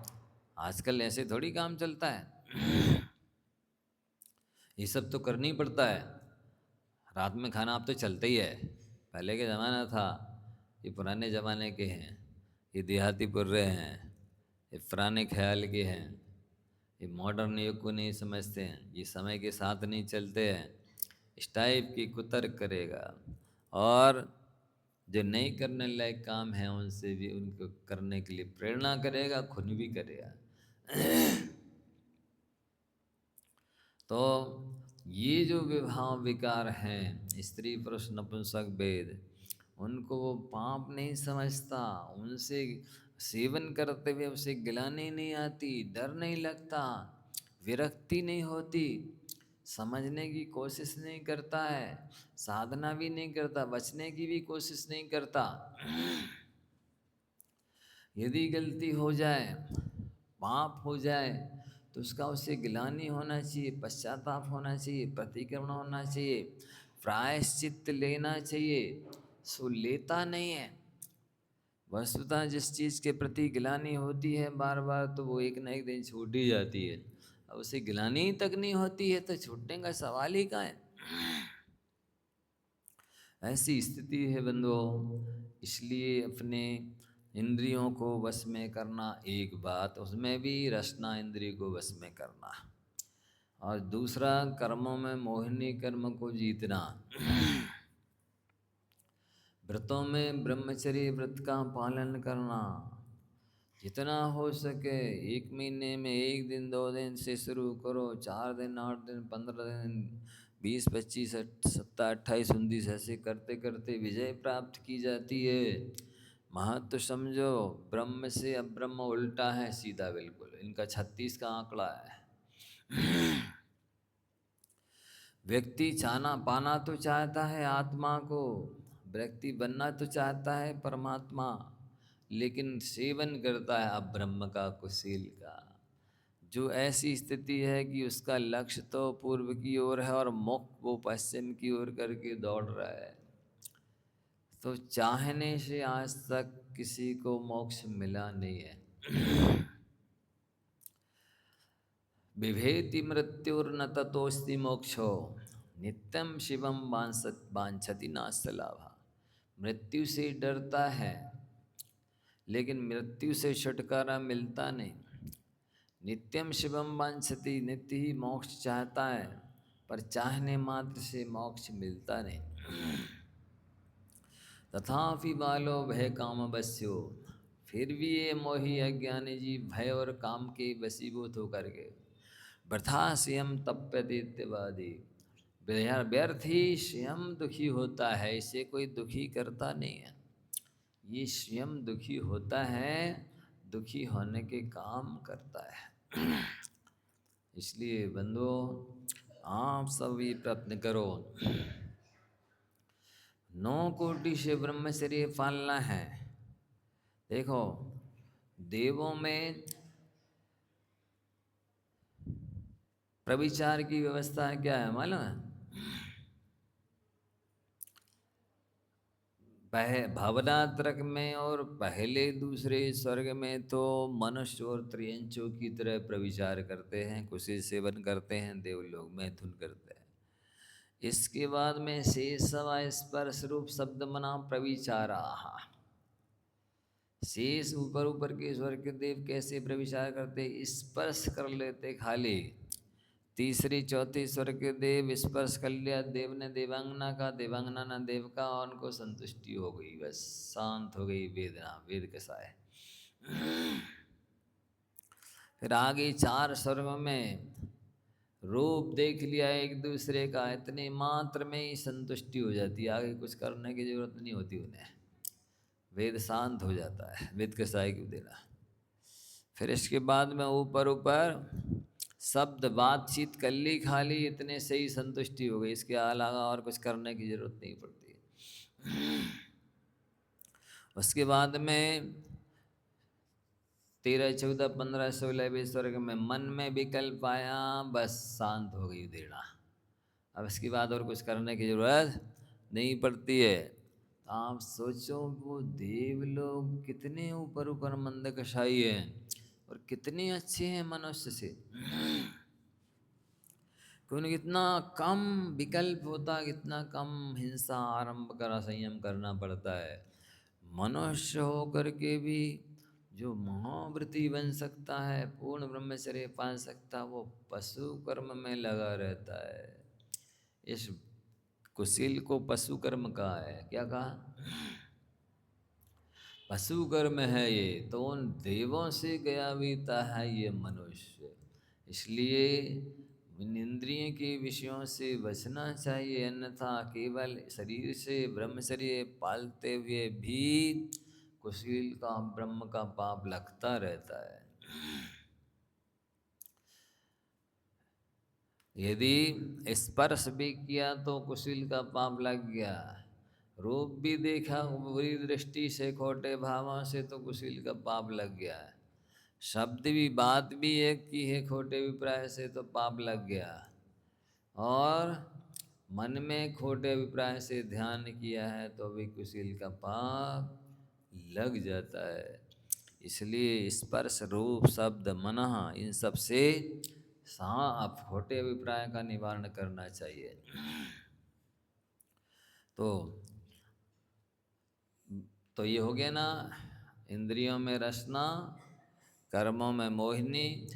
आजकल ऐसे थोड़ी काम चलता है। ये सब तो करना ही पड़ता है। रात में खाना अब तो चलता ही है, पहले के ज़माना था। ये पुराने ज़माने के हैं, ये देहाती पुर्रे हैं, ये पुराने ख्याल के हैं। ये मॉडर्न युग को नहीं समझते हैं, ये समय के साथ नहीं चलते हैं, इस टाइप की कुतर्क करेगा। और जो नहीं करने लायक काम है उनसे भी उनको करने के लिए प्रेरणा करेगा, खुद भी करेगा। तो ये जो विभाव विकार हैं, स्त्री पुरुष नपुंसक भेद, उनको वो पाप नहीं समझता, उनसे सेवन करते हुए उसे गिलानी नहीं आती, डर नहीं लगता, विरक्ति नहीं होती, समझने की कोशिश नहीं करता है, साधना भी नहीं करता, बचने की भी कोशिश नहीं करता। यदि गलती हो जाए, पाप हो जाए, तो उसका उसे गिलानी होना चाहिए, पश्चाताप होना चाहिए, प्रतिक्रमण होना चाहिए, प्रायश्चित लेना चाहिए। सो लेता नहीं है। वस्तुतः जिस चीज़ के प्रति गिलानी होती है बार बार, तो वो एक न एक दिन छूट ही जाती है। अब उसे गिलानी तक नहीं होती है तो छूटने का सवाल ही कहाँ है। ऐसी स्थिति है बंधुओं। इसलिए अपने इंद्रियों को वश में करना एक बात, उसमें भी रसना इंद्रिय को वश में करना, और दूसरा कर्मों में मोहिनी कर्म को जीतना। व्रतों में ब्रह्मचर्य व्रत का पालन करना, जितना हो सके। एक महीने में 1 दिन 2 दिन से शुरू करो, 4 दिन 8 दिन 15 दिन 20 25 सप्ताह 28 29 ऐसे करते करते विजय प्राप्त की जाती है। महत्व समझो, ब्रह्म से अब्रह्म उल्टा है सीधा, बिल्कुल इनका 36 का आंकड़ा है। व्यक्ति चाहना पाना तो चाहता है आत्मा को, व्यक्ति बनना तो चाहता है परमात्मा, लेकिन सेवन करता है अब्रह्म का, कुशील का। जो ऐसी स्थिति है कि उसका लक्ष्य तो पूर्व की ओर है और मुख वो पश्चिम की ओर करके दौड़ रहा है, तो चाहने से आज तक किसी को मोक्ष मिला नहीं है। बिभेति मृत्युर्न ततोस्ति मोक्षो, नित्यम शिवम वांछति नास्य लाभा। मृत्यु से डरता है, लेकिन मृत्यु से छुटकारा मिलता नहीं। नित्यम शिवम वांछति, नित्य ही मोक्ष चाहता है, पर चाहने मात्र से मोक्ष मिलता नहीं। तथापि बालो भय काम बस्यो, फिर भी ये मोही अज्ञानी जी भय और काम के वशीभूत होकर के वृथा स्वयं तप्यतीत्यवादी, व्यर्थ ही स्वयं दुखी होता है, इसे कोई दुखी करता नहीं है। ये स्वयं दुखी होता है, दुखी होने के काम करता है। इसलिए बंधुओं, आप सभी प्रयत्न करो, 9 कोटि से ब्रह्मचर्य पालना है। देखो, देवों में प्रविचार की व्यवस्था क्या है मालूम है? भावनात्रक में और पहले दूसरे स्वर्ग में तो मनुष्य और त्रियंचों की तरह प्रविचार करते हैं, कुशी सेवन करते हैं, देवलोक में धुन करते हैं। इसके बाद में शेष स्पर्श रूप शब्द मना प्रविचारा। शेष ऊपर ऊपर के स्वर्ग के देव कैसे प्रविचार करते, स्पर्श कर लेते खाली। तीसरी चौथी स्वर्ग के देव स्पर्श कर लिया देव ने देवांगना का, देवांगना ने देव का, और उनको संतुष्टि हो गई, बस शांत हो गई वेदना, वेद कैसा है। फिर आगे 4 स्वर्ग में रूप देख लिया एक दूसरे का, इतने मात्र में ही संतुष्टि हो जाती है, आगे कुछ करने की जरूरत नहीं होती उन्हें, वेद शांत हो जाता है, वेद कैसा क्यों देना। फिर इसके बाद में ऊपर ऊपर शब्द बातचीत कर ली खाली, इतने से ही संतुष्टि हो गई, इसके अलावा और कुछ करने की जरूरत नहीं पड़ती। उसके बाद में 13 14 15 16 20 स्वर्ग में मन में विकल्प आया, बस शांत हो गई देना। अब इसके बाद और कुछ करने की जरूरत नहीं पड़ती है। तो आप सोचो, वो देव लोग कितने ऊपर ऊपर मंद कषाई हैं और कितने अच्छे हैं मनुष्य से। क्योंकि कितना कम विकल्प होता, कितना कम हिंसा आरंभ करा संयम करना पड़ता है। मनुष्य होकर के भी जो महाव्रती बन सकता है, पूर्ण ब्रह्मचर्य पा सकता, वो पशु कर्म में लगा रहता है। इस कुशील को पशु कर्म कहा है। क्या कहा? पशु कर्म है ये, तो उन देवों से गया बीता है ये मनुष्य। इसलिए इन इंद्रियों के विषयों से बचना चाहिए, अन्यथा केवल शरीर से ब्रह्मचर्य पालते हुए भी कुशील का ब्रह्म का पाप लगता रहता है। यदि स्पर्श भी किया तो कुशील का पाप लग गया, रूप भी देखा बुरी दृष्टि से खोटे भावों से तो कुशील का पाप लग गया, शब्द भी बात भी एक की है खोटे अभिप्राय से तो पाप लग गया, और मन में खोटे अभिप्राय से ध्यान किया है तो भी कुशील का पाप लग जाता है। इसलिए स्पर्श रूप शब्द मन इन सब से साफ खोटे अभिप्राय का निवारण करना चाहिए। तो ये हो गया ना, इंद्रियों में रसना, कर्मों में मोहिनी,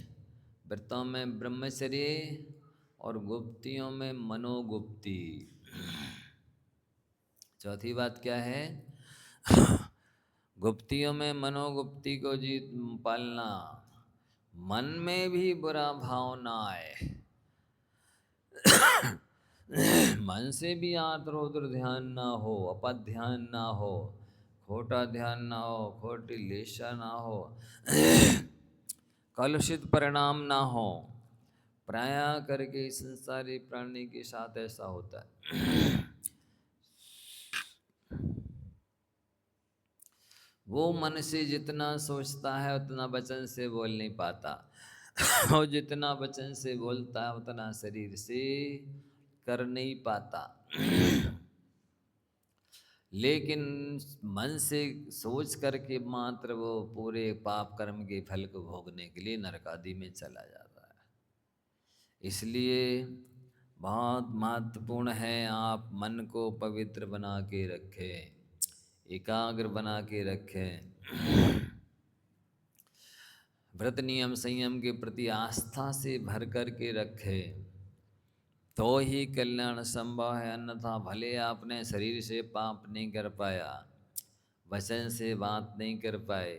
व्रतों में ब्रह्मचर्य और गुप्तियों में मनोगुप्ती। चौथी बात क्या है? गुप्तियों में मनोगुप्ती को जीत पालना, मन में भी बुरा भाव ना आए, मन से भी आत्र-उत्र ध्यान ना हो, अपद ध्यान ना हो, खोटा ध्यान ना हो, खोटी लेशा ना हो, कलुषित परिणाम ना हो। प्रायः करके संसारी प्राणी के साथ ऐसा होता है। वो मन से जितना सोचता है उतना वचन से बोल नहीं पाता, और जितना वचन से बोलता है उतना शरीर से कर नहीं पाता। लेकिन मन से सोच करके मात्र वो पूरे पाप कर्म के फल को भोगने के लिए नरक आदि में चला जाता है। इसलिए बहुत महत्वपूर्ण है आप मन को पवित्र बना के रखें, एकाग्र बना के रखें, व्रत नियम संयम के प्रति आस्था से भर कर के रखें, तो ही कल्याण संभव है। अन्यथा भले आपने शरीर से पाप नहीं कर पाया, वचन से बात नहीं कर पाए,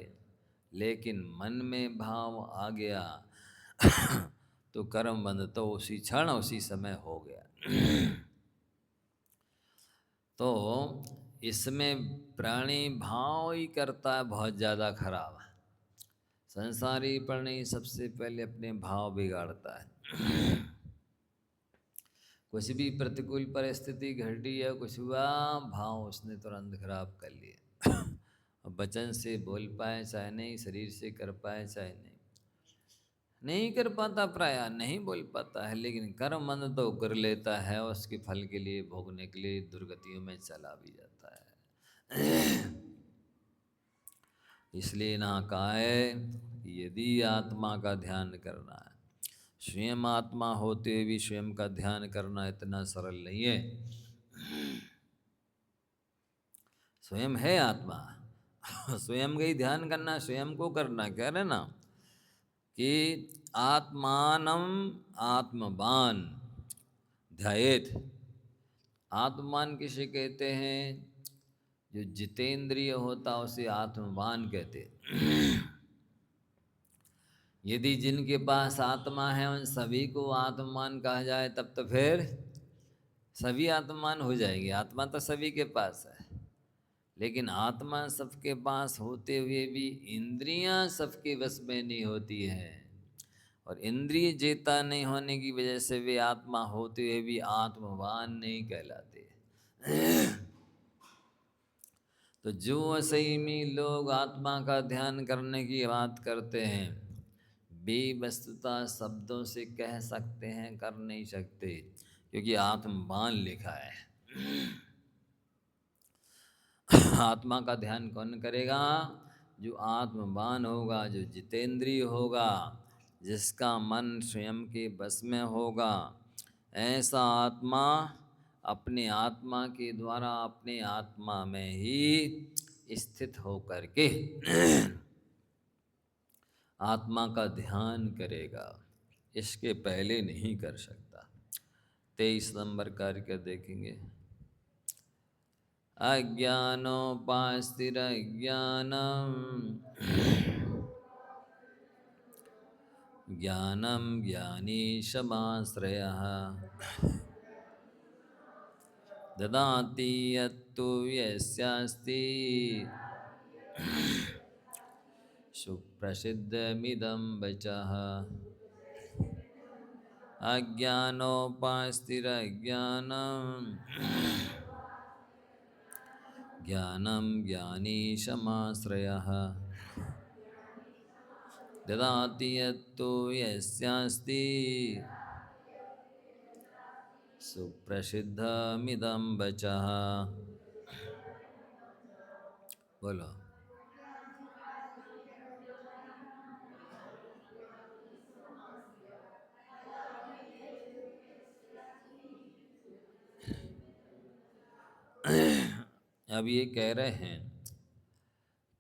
लेकिन मन में भाव आ गया तो कर्म बंध तो उसी क्षण उसी समय हो गया। तो इसमें प्राणी भाव ही करता है बहुत ज़्यादा खराब। संसारी प्राणी सबसे पहले अपने भाव बिगाड़ता है। कुछ भी प्रतिकूल परिस्थिति घटी या कुछ हुआ, भाव उसने तुरंत खराब कर लिए। अब वचन से बोल पाए चाहे नहीं, शरीर से कर पाए चाहे नहीं कर पाता, प्रायः नहीं बोल पाता है, लेकिन कर्म मन तो कर लेता है, उसके फल के लिए भोगने के लिए दुर्गतियों में चला भी जाता है। इसलिए ना कहा है यदि आत्मा का ध्यान करना है, स्वयं आत्मा होते भी स्वयं का ध्यान करना इतना सरल नहीं है। स्वयं है आत्मा, स्वयं का ही ध्यान करना, स्वयं को करना, कह रहे ना कि आत्मानम आत्मवान ध्यायेत। आत्मान किसे कहते हैं? जो जितेंद्रिय होता उसे आत्मवान कहते। यदि जिनके पास आत्मा है उन सभी को आत्मवान कहा जाए तब तो फिर सभी आत्मवान हो जाएंगे। आत्मा तो सभी के पास है, लेकिन आत्मा सबके पास होते हुए भी इंद्रियां सबके बस में नहीं होती हैं, और इंद्रिय जेता नहीं होने की वजह से वे आत्मा होते हुए भी आत्मवान नहीं कहलाते। तो जो असंयमी लोग आत्मा का ध्यान करने की बात करते हैं, बेवस्तुता शब्दों से कह सकते हैं, कर नहीं सकते, क्योंकि आत्मवान लिखा है। आत्मा का ध्यान कौन करेगा? जो आत्मवान होगा, जो जितेंद्रिय होगा, जिसका मन स्वयं के बस में होगा। ऐसा आत्मा अपने आत्मा के द्वारा अपने आत्मा में ही स्थित होकर के आत्मा का ध्यान करेगा, इसके पहले नहीं कर सकता। 23 नंबर कार्य देखेंगे। अज्ञानोपास्थिरज्ञानम् ज्ञानं ज्ञानीशमाश्रयः ददाति यत्तु यस्यास्ति सुप्रसिद्धमिदं वचः। अज्ञानोपास्थिरज्ञानं ज्ञानं ज्ञानीशमाश्रयः ददाति यत्तु यस्यास्ति सुप्रसिद्धमिदं वचः। बोलो। अब ये कह रहे हैं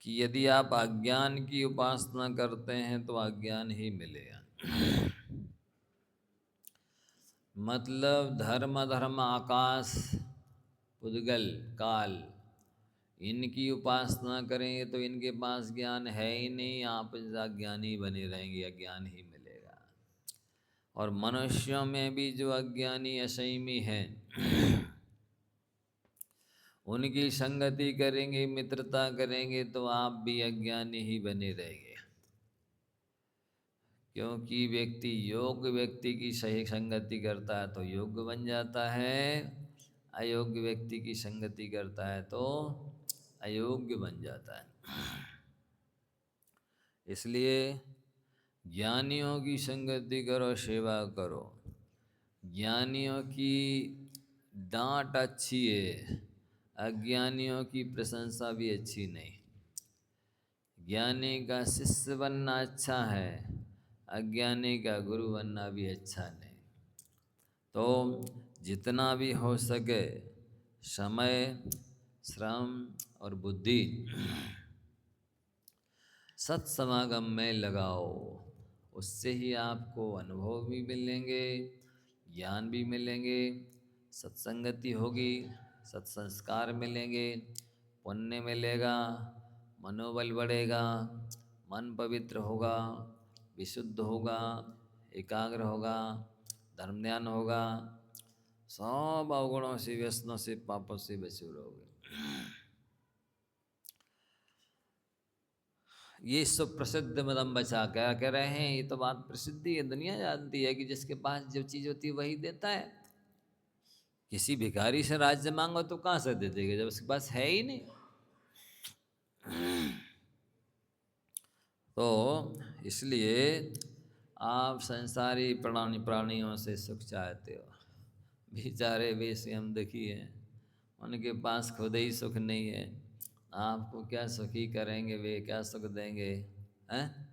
कि यदि आप अज्ञान की उपासना करते हैं तो अज्ञान ही मिलेगा। मतलब धर्म अधर्म आकाश पुद्गल काल इनकी उपासना करेंगे तो इनके पास ज्ञान है ही नहीं, आप अज्ञानी बने रहेंगे, अज्ञान ही मिलेगा। और मनुष्यों में भी जो अज्ञानी असंयमी हैं उनकी संगति करेंगे, मित्रता करेंगे तो आप भी अज्ञानी ही बने रहेंगे। क्योंकि व्यक्ति की सही संगति करता है तो योग्य बन जाता है, अयोग्य व्यक्ति की संगति करता है तो अयोग्य बन जाता है। इसलिए ज्ञानियों की संगति करो, सेवा करो। ज्ञानियों की डांट अच्छी है, अज्ञानियों की प्रशंसा भी अच्छी नहीं। ज्ञानी का शिष्य बनना अच्छा है, अज्ञानी का गुरु बनना भी अच्छा नहीं। तो जितना भी हो सके समय, श्रम और बुद्धि सत्समागम में लगाओ, उससे ही आपको अनुभव भी मिलेंगे, ज्ञान भी मिलेंगे, सत्संगति होगी, सत्संस्कार मिलेंगे, पुण्य मिलेगा, मनोबल बढ़ेगा, मन पवित्र होगा, विशुद्ध होगा, एकाग्र होगा, धर्म ध्यान होगा, सब अवगुणों से, व्यसनों से, पापों से बचे रहोगे। ये सुप्रसिद्ध मदम बचा क्या कह रहे हैं, ये तो बात प्रसिद्धि है, दुनिया जानती है कि जिसके पास जो चीज़ होती है वही देता है। किसी भिखारी से राज्य मांगो तो कहाँ से दे देगा जब उसके पास है ही नहीं। तो इसलिए आप संसारी प्राणियों से सुख चाहते हो, बेचारे बेशर्म दुखी हैं, उनके पास खुद ही सुख नहीं है, आपको क्या सुखी करेंगे, वे क्या सुख देंगे हैं?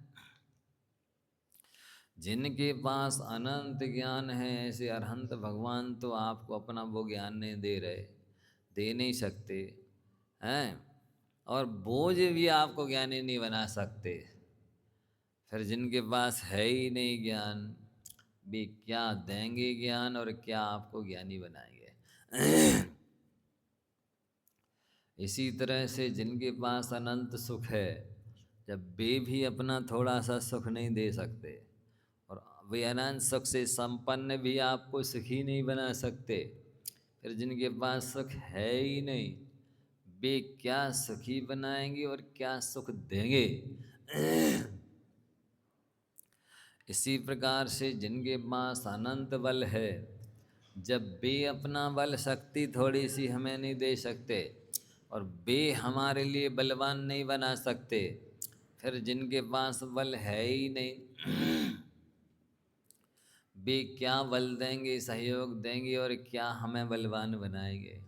जिनके पास अनंत ज्ञान है, ऐसे अरहंत भगवान तो आपको अपना वो ज्ञान नहीं दे रहे, दे नहीं सकते हैं, और बोझ भी आपको ज्ञानी नहीं बना सकते। फिर जिनके पास है ही नहीं ज्ञान, वे क्या देंगे ज्ञान और क्या आपको ज्ञानी बनाएंगे। इसी तरह से जिनके पास अनंत सुख है, जब वे भी अपना थोड़ा सा सुख नहीं दे सकते और वे अनंत सुख से संपन्न भी आपको सुखी नहीं बना सकते, फिर जिनके पास सुख है ही नहीं, वे क्या सुखी बनाएंगे और क्या सुख देंगे। इसी प्रकार से जिनके पास अनंत बल है, जब वे अपना बल शक्ति थोड़ी सी हमें नहीं दे सकते और वे हमारे लिए बलवान नहीं बना सकते, फिर जिनके पास बल है ही नहीं, वे क्या बल देंगे, सहयोग देंगे और क्या हमें बलवान बनाएंगे।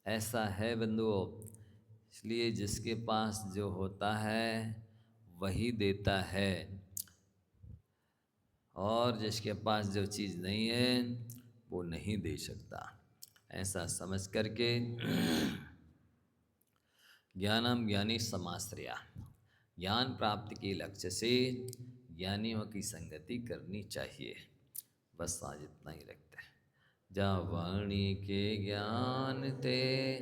ऐसा है बंधुओं। इसलिए जिसके पास जो होता है वही देता है, और जिसके पास जो चीज़ नहीं है वो नहीं दे सकता। ऐसा समझ करके ज्ञानम ज्ञानी समाश्रया, ज्ञान प्राप्ति के लक्ष्य से ज्ञानियों की संगति करनी चाहिए। बस आज इतना ही रखते हैं। जा वाणी के ज्ञान ते